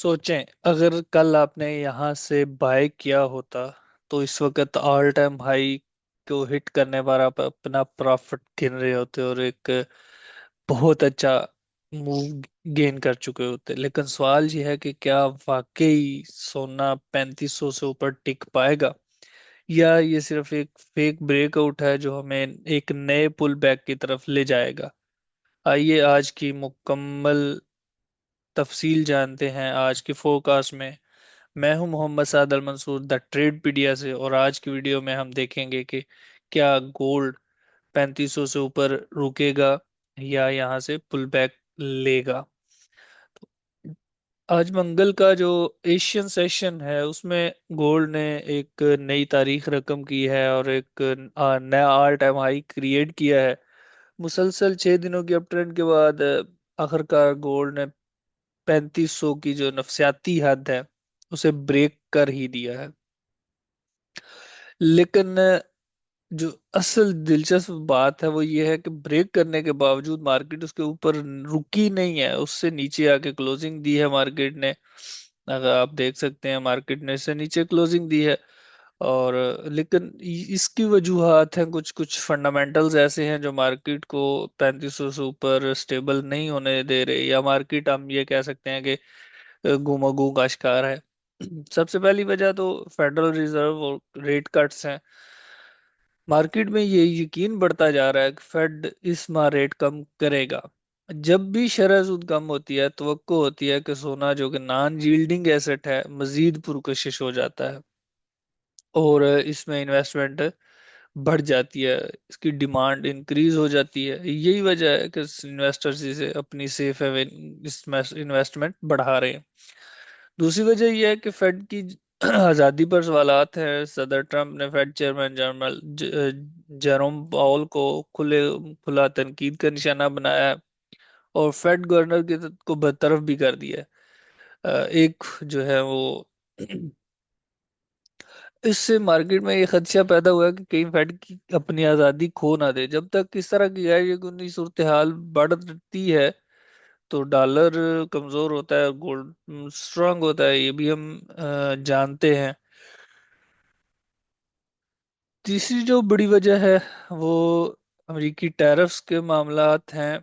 सोचें, अगर कल आपने यहाँ से बाय किया होता तो इस वक्त ऑल टाइम हाई को हिट करने पर आप अपना प्रॉफिट गिन रहे होते और एक बहुत अच्छा मूव गेन कर चुके होते। लेकिन सवाल यह है कि क्या वाकई सोना 3500 से ऊपर टिक पाएगा, या ये सिर्फ एक फेक ब्रेकआउट है जो हमें एक नए पुल बैक की तरफ ले जाएगा। आइए आज की मुकम्मल तफसील जानते हैं आज की फोरकास्ट में। मैं हूं मोहम्मद सादल मंसूर द ट्रेड पीडिया से, और आज की वीडियो में हम देखेंगे कि क्या गोल्ड 3500 से ऊपर रुकेगा या यहां से पुल बैक लेगा। आज मंगल का जो एशियन सेशन है उसमें गोल्ड ने एक नई तारीख रकम की है और एक नया ऑल टाइम हाई क्रिएट किया है। मुसलसल 6 दिनों की अप ट्रेंड के बाद आखिरकार गोल्ड ने 3500 की जो नफसियाती हद है उसे ब्रेक कर ही दिया है। लेकिन जो असल दिलचस्प बात है वो ये है कि ब्रेक करने के बावजूद मार्केट उसके ऊपर रुकी नहीं है, उससे नीचे आके क्लोजिंग दी है मार्केट ने। अगर आप देख सकते हैं मार्केट ने इससे नीचे क्लोजिंग दी है। और लेकिन इसकी वजूहात हैं, कुछ कुछ फंडामेंटल्स ऐसे हैं जो मार्केट को 3500 से ऊपर स्टेबल नहीं होने दे रहे, या मार्केट हम ये कह सकते हैं कि गुमागू का शिकार है। सबसे पहली वजह तो फेडरल रिजर्व और रेट कट्स हैं। मार्केट में ये यकीन बढ़ता जा रहा है कि फेड इस माह रेट कम करेगा। जब भी शरह सूद कम होती है तो होती है कि सोना जो कि नॉन यील्डिंग एसेट है मजीद पुरकशिश हो जाता है, और इसमें इन्वेस्टमेंट बढ़ जाती है, इसकी डिमांड इंक्रीज हो जाती है। यही वजह है कि इन्वेस्टर्स इसे अपनी सेफ हेवन इन्वेस्टमेंट बढ़ा रहे हैं। दूसरी वजह यह है कि फेड की आज़ादी पर सवालात हैं। सदर ट्रंप ने फेड चेयरमैन जनरल जेरोम पाउल को खुले खुला तनकीद का निशाना बनाया है, और फेड गवर्नर की को बरतरफ भी कर दिया है। एक जो है वो इससे मार्केट में ये खदशा पैदा हुआ है कि कहीं फेड की अपनी आज़ादी खो ना दे। जब तक इस तरह की गैर यकीनी सूरत हाल बढ़ती है तो डॉलर कमजोर होता है और गोल्ड स्ट्रांग होता है, ये भी हम जानते हैं। तीसरी जो बड़ी वजह है वो अमेरिकी टैरिफ्स के मामलात हैं।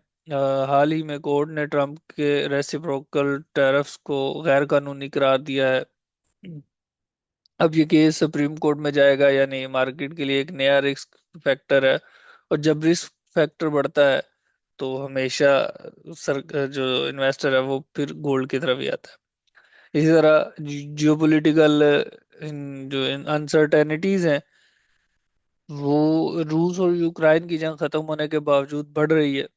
हाल ही में कोर्ट ने ट्रंप के रेसिप्रोकल टैरिफ्स को गैर कानूनी करार दिया है। अब ये केस सुप्रीम कोर्ट में जाएगा या नहीं, मार्केट के लिए एक नया रिस्क फैक्टर है। और जब रिस्क फैक्टर बढ़ता है तो हमेशा सर जो इन्वेस्टर है वो फिर गोल्ड की तरफ ही आता है। इसी तरह जियोपॉलिटिकल जो अनसर्टेनिटीज हैं वो रूस और यूक्रेन की जंग खत्म होने के बावजूद बढ़ रही है,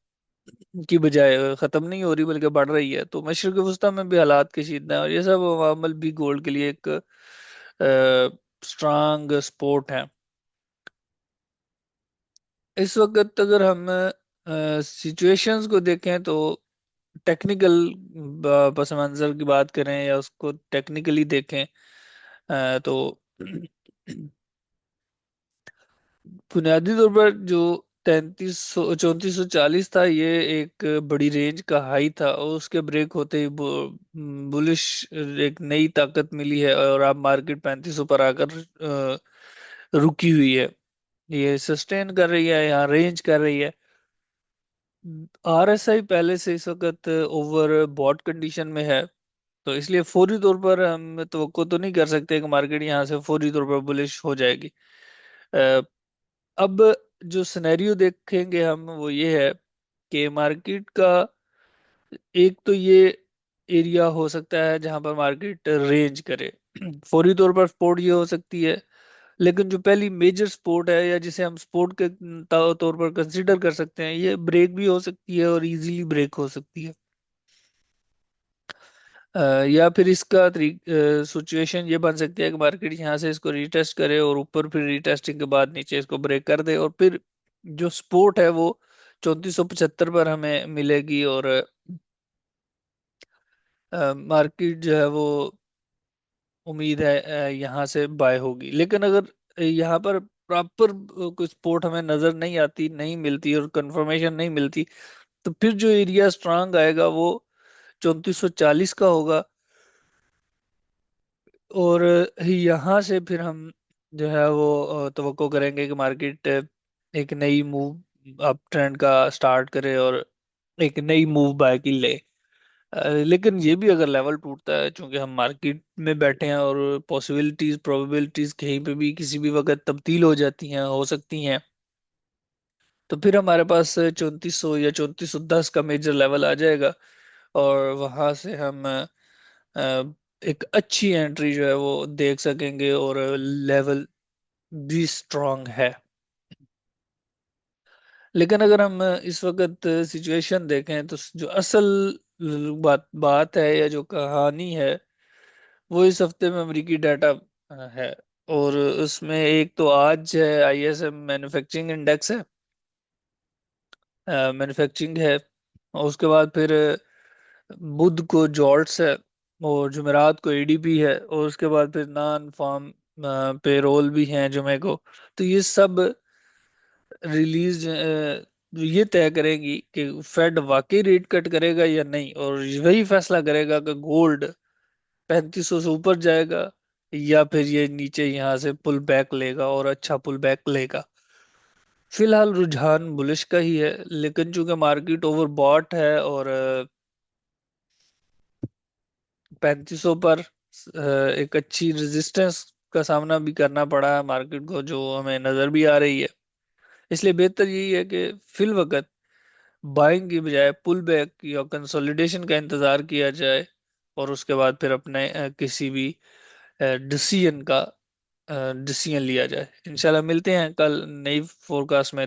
की बजाय खत्म नहीं हो रही बल्कि बढ़ रही है। तो मशरक़ वस्ता में भी हालात कशीदना है, और ये सब अवामल भी गोल्ड के लिए एक स्ट्रांग सपोर्ट है। इस वक्त अगर हम सिचुएशंस को देखें तो टेक्निकल पस मंजर की बात करें या उसको टेक्निकली देखें, तो बुनियादी तौर पर जो 3440 था ये एक बड़ी रेंज का हाई था, और उसके ब्रेक होते ही बुलिश एक नई ताकत मिली है, और अब मार्केट 3500 पर आकर रुकी हुई है। ये सस्टेन कर रही है, यहाँ रेंज कर रही है। आरएसआई पहले से इस वक्त ओवर बॉट कंडीशन में है, तो इसलिए फौरी तौर पर हम तो नहीं कर सकते कि मार्केट यहाँ से फौरी तौर पर बुलिश हो जाएगी। अ, अब जो सिनेरियो देखेंगे हम वो ये है कि मार्केट का एक तो ये एरिया हो सकता है जहां पर मार्केट रेंज करे। फौरी तौर पर सपोर्ट ये हो सकती है, लेकिन जो पहली मेजर सपोर्ट है या जिसे हम सपोर्ट के तौर पर कंसीडर कर सकते हैं, ये ब्रेक भी हो सकती है और इजीली ब्रेक हो सकती है। या फिर इसका सिचुएशन ये बन सकती है कि मार्केट यहाँ से इसको रीटेस्ट करे और ऊपर फिर रीटेस्टिंग के बाद नीचे इसको ब्रेक कर दे, और फिर जो सपोर्ट है वो 3475 पर हमें मिलेगी, और मार्केट जो है वो उम्मीद है यहाँ से बाय होगी। लेकिन अगर यहाँ पर प्रॉपर कोई सपोर्ट हमें नजर नहीं आती, नहीं मिलती और कंफर्मेशन नहीं मिलती, तो फिर जो एरिया स्ट्रांग आएगा वो 3440 का होगा। और यहाँ से फिर हम जो है वो तवक्को करेंगे कि मार्केट एक नई मूव अप ट्रेंड का स्टार्ट करे और एक नई मूव बाय की ले। लेकिन ये भी अगर लेवल टूटता है, चूंकि हम मार्केट में बैठे हैं और पॉसिबिलिटीज प्रोबेबिलिटीज कहीं पे भी किसी भी वक्त तब्दील हो जाती हैं, हो सकती हैं, तो फिर हमारे पास 3400 या 3410 का मेजर लेवल आ जाएगा। और वहां से हम एक अच्छी एंट्री जो है वो देख सकेंगे, और लेवल भी स्ट्रांग है। लेकिन अगर हम इस वक्त सिचुएशन देखें, तो जो असल बात बात है या जो कहानी है, वो इस हफ्ते में अमेरिकी डाटा है। और उसमें एक तो आज है आईएसएम मैन्युफैक्चरिंग इंडेक्स है, मैन्युफैक्चरिंग है। और उसके बाद फिर बुध को जॉल्ट्स है, और जुमेरात को एडीपी है, और उसके बाद फिर नॉन फार्म पेरोल भी हैं जुमे को। तो ये सब रिलीज ये तय करेंगी कि फेड वाकई रेट कट करेगा या नहीं, और वही फैसला करेगा कि गोल्ड 3500 से ऊपर जाएगा या फिर ये नीचे यहाँ से पुल बैक लेगा, और अच्छा पुल बैक लेगा। फिलहाल रुझान बुलिश का ही है, लेकिन चूंकि मार्केट ओवरबॉट है और 3500 पर एक अच्छी रेजिस्टेंस का सामना भी करना पड़ा है मार्केट को, जो हमें नजर भी आ रही है। इसलिए बेहतर यही है कि फिल वक्त बाइंग की बजाय पुल बैक या कंसोलिडेशन का इंतजार किया जाए, और उसके बाद फिर अपने किसी भी डिसीजन का डिसीजन लिया जाए। इंशाल्लाह मिलते हैं कल नई फोरकास्ट में।